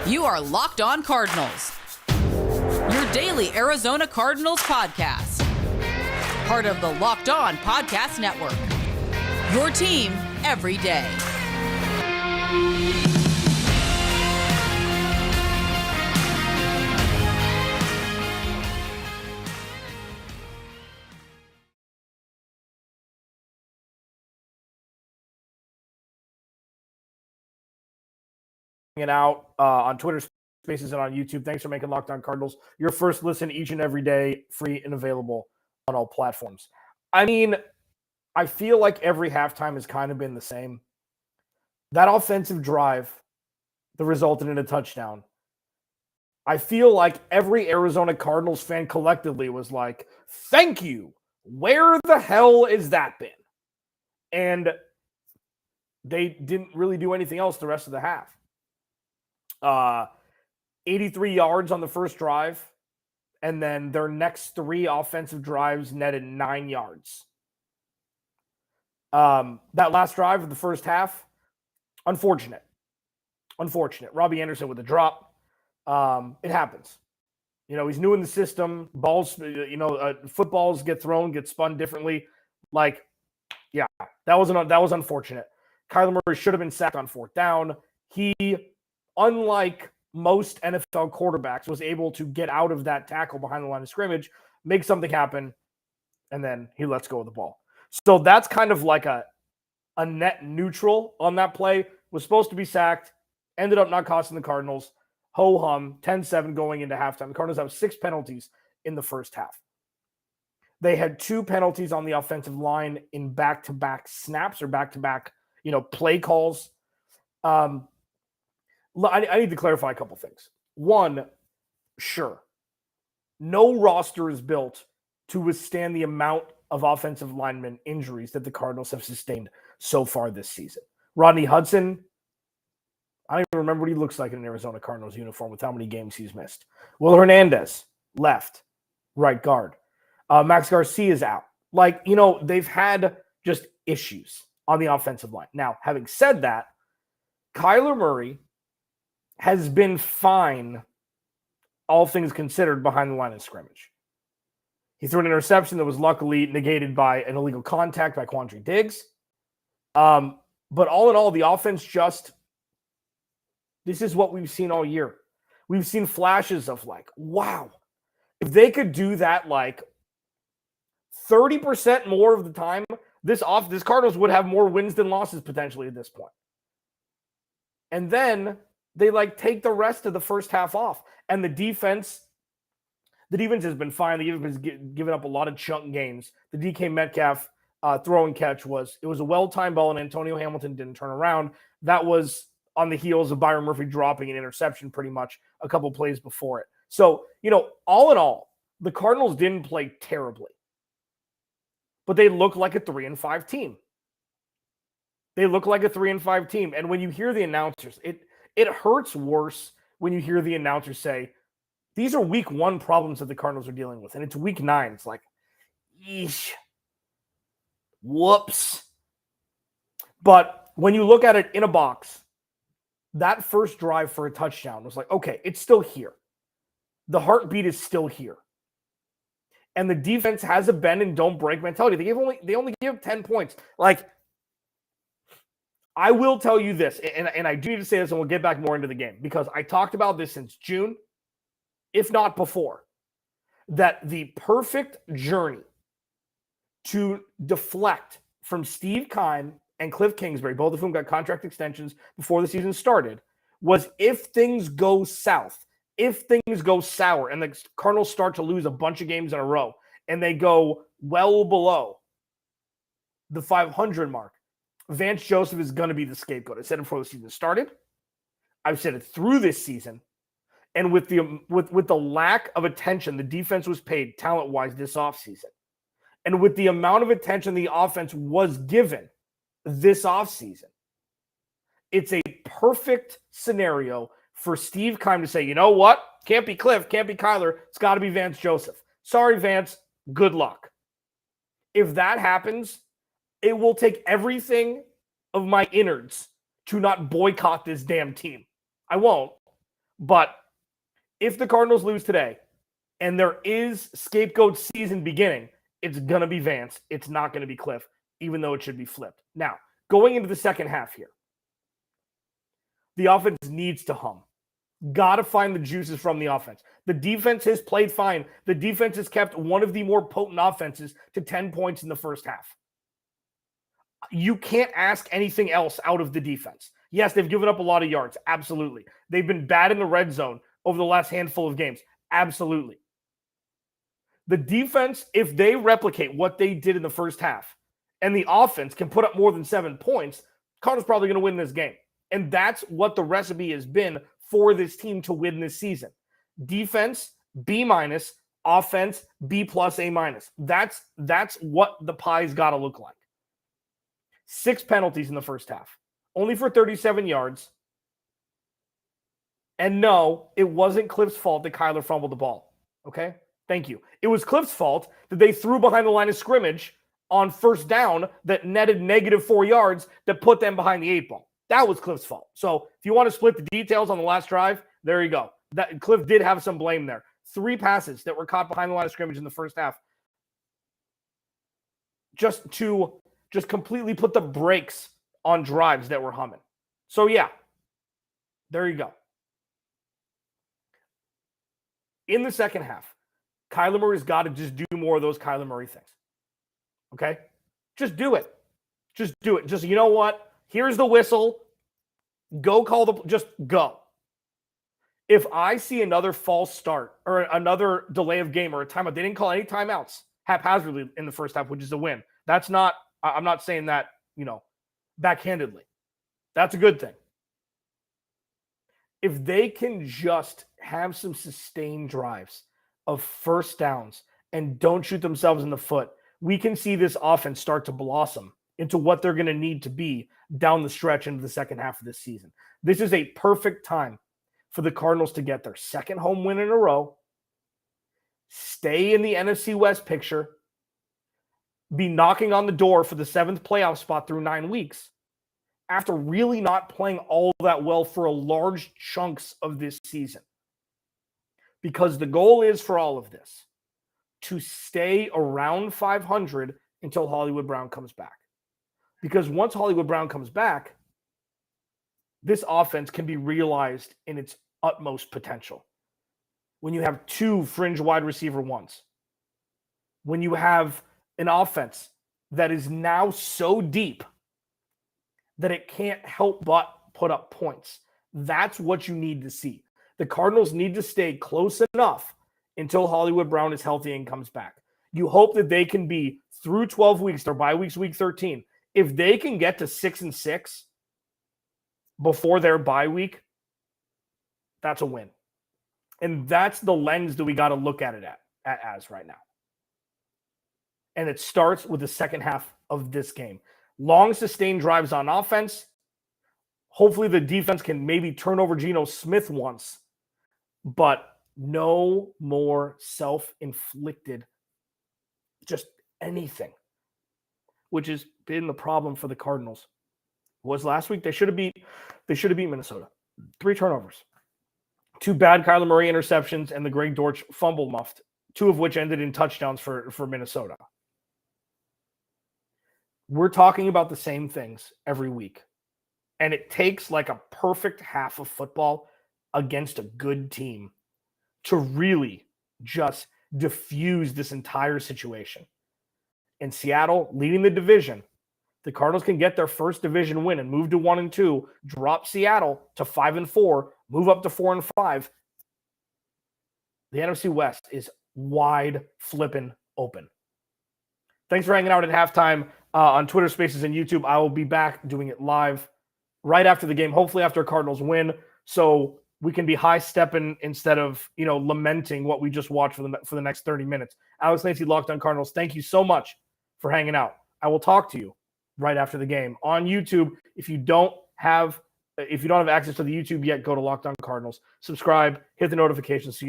You are Locked On Cardinals, your daily Arizona Cardinals podcast. Part of the Locked On Podcast Network, your team every day. It out on Twitter Spaces and on YouTube. Thanks for making Locked On Cardinals your first listen each and every day, free and available on all platforms. I mean, I feel like every halftime has kind of been the same. That offensive drive that resulted in a touchdown, I feel like every Arizona Cardinals fan collectively was like, thank you. Where the hell has that been? And they didn't really do anything else the rest of the half. 83 yards on the first drive, and then their next three offensive drives netted 9 yards. That last drive of the first half, unfortunate. Robbie Anderson with a drop. It happens. You know, he's new in the system. Balls, footballs get thrown, get spun differently. Like, yeah, that was unfortunate. Kyler Murray should have been sacked on fourth down. He, unlike most NFL quarterbacks, was able to get out of that tackle behind the line of scrimmage, make something happen, and then he lets go of the ball. So that's kind of like a net neutral on that play. Was supposed to be sacked, ended up not costing the Cardinals. Ho-hum, 10-7 going into halftime. The Cardinals have 6 penalties in the first half. They had 2 penalties on the offensive line in back-to-back snaps or back-to-back, play calls. I need to clarify a couple things. One, sure, no roster is built to withstand the amount of offensive lineman injuries that the Cardinals have sustained so far this season. Rodney Hudson, I don't even remember what he looks like in an Arizona Cardinals uniform with how many games he's missed. Will Hernandez, left, right guard. Max Garcia is out. They've had just issues on the offensive line. Now, having said that, Kyler Murray has been fine, all things considered, behind the line of scrimmage. He threw an interception that was luckily negated by an illegal contact by Quandre Diggs. But all in all, the offense this is what we've seen all year. We've seen flashes of wow, if they could do that 30% more of the time, this Cardinals would have more wins than losses potentially at this point. And then they take the rest of the first half off. And the defense has been fine. The defense has given up a lot of chunk gains. The DK Metcalf throw and catch was a well-timed ball, and Antonio Hamilton didn't turn around. That was on the heels of Byron Murphy dropping an interception pretty much a couple plays before it. So, all in all, the Cardinals didn't play terribly. But they look like a 3-5 team. And when you hear the announcers, it hurts worse when you hear the announcers say, these are week 1 problems that the Cardinals are dealing with. And it's week 9. It's like, yeesh. Whoops. But when you look at it in a box, that first drive for a touchdown was like, okay, it's still here. The heartbeat is still here. And the defense has a bend and don't break mentality. They only give 10 points. I will tell you this, and I do need to say this, and we'll get back more into the game, because I talked about this since June, if not before, that the perfect journey to deflect from Steve Keim and Cliff Kingsbury, both of whom got contract extensions before the season started, was if things go south, if things go sour, and the Cardinals start to lose a bunch of games in a row, and they go well below the 500 mark, Vance Joseph is going to be the scapegoat. I said it before the season started. I've said it through this season. And with the lack of attention the defense was paid talent-wise this offseason, and with the amount of attention the offense was given this offseason, it's a perfect scenario for Steve Keim to say, you know what? Can't be Cliff, can't be Kyler. It's got to be Vance Joseph. Sorry, Vance. Good luck. If that happens, it will take everything of my innards to not boycott this damn team. I won't, But if the Cardinals lose today and there is scapegoat season beginning, it's going to be Vance. It's not going to be Cliff, even though it should be flipped. Now, going into the second half here, the offense needs to hum. Got to find the juices from the offense. The defense has played fine. The defense has kept one of the more potent offenses to 10 points in the first half. You can't ask anything else out of the defense. Yes, they've given up a lot of yards. Absolutely. They've been bad in the red zone over the last handful of games. Absolutely. The defense, if they replicate what they did in the first half, and the offense can put up more than 7 points, Cardinals probably going to win this game. And that's what the recipe has been for this team to win this season. Defense, B-, offense, B+, A-. That's what the pie's got to look like. 6 penalties in the first half, only for 37 yards. And no, it wasn't Cliff's fault that Kyler fumbled the ball. Okay? Thank you. It was Cliff's fault that they threw behind the line of scrimmage on first down that netted -4 yards that put them behind the 8 ball. That was Cliff's fault. So if you want to split the details on the last drive, there you go. That Cliff did have some blame there. 3 passes that were caught behind the line of scrimmage in the first half. Just completely put the brakes on drives that were humming. So yeah, there you go. In the second half, Kyler Murray's got to just do more of those Kyler Murray things. Okay? Just do it. Just do it. Just, you know what? Here's the whistle. Go just go. If I see another false start or another delay of game or a timeout, they didn't call any timeouts haphazardly in the first half, which is a win. I'm not saying that, backhandedly. That's a good thing. If they can just have some sustained drives of first downs and don't shoot themselves in the foot, we can see this offense start to blossom into what they're going to need to be down the stretch into the second half of this season. This is a perfect time for the Cardinals to get their second home win in a row, stay in the NFC West picture, be knocking on the door for the 7th playoff spot through 9 weeks, after really not playing all that well for a large chunks of this season. Because the goal is for all of this to stay around 500 until Hollywood Brown comes back. Because once Hollywood Brown comes back, this offense can be realized in its utmost potential. When you have 2 fringe wide receiver ones, when you have an offense that is now so deep that it can't help but put up points. That's what you need to see. The Cardinals need to stay close enough until Hollywood Brown is healthy and comes back. You hope that they can be through 12 weeks, their bye week's week 13. If they can get to 6-6 before their bye week, that's a win. And that's the lens that we got to look at it as right now. And it starts with the second half of this game. Long, sustained drives on offense. Hopefully the defense can maybe turn over Geno Smith once, but no more self-inflicted, just anything, which has been the problem for the Cardinals. Was last week they should have beat Minnesota. 3 turnovers. 2 bad Kyler Murray interceptions and the Greg Dortch fumble muffed, 2 of which ended in touchdowns for Minnesota. We're talking about the same things every week. And it takes like a perfect half of football against a good team to really just diffuse this entire situation. In Seattle, leading the division, the Cardinals can get their first division win and move to 1-2, drop Seattle to 5-4, move up to 4-5. The NFC West is wide flipping open. Thanks for hanging out at halftime on Twitter Spaces and YouTube. I will be back doing it live right after the game, hopefully after Cardinals win, so we can be high-stepping instead of, lamenting what we just watched for the next 30 minutes. Alex Lancey, Locked On Cardinals, thank you so much for hanging out. I will talk to you right after the game on YouTube. If you don't have access to the YouTube yet, go to Locked On Cardinals, subscribe, hit the notifications so you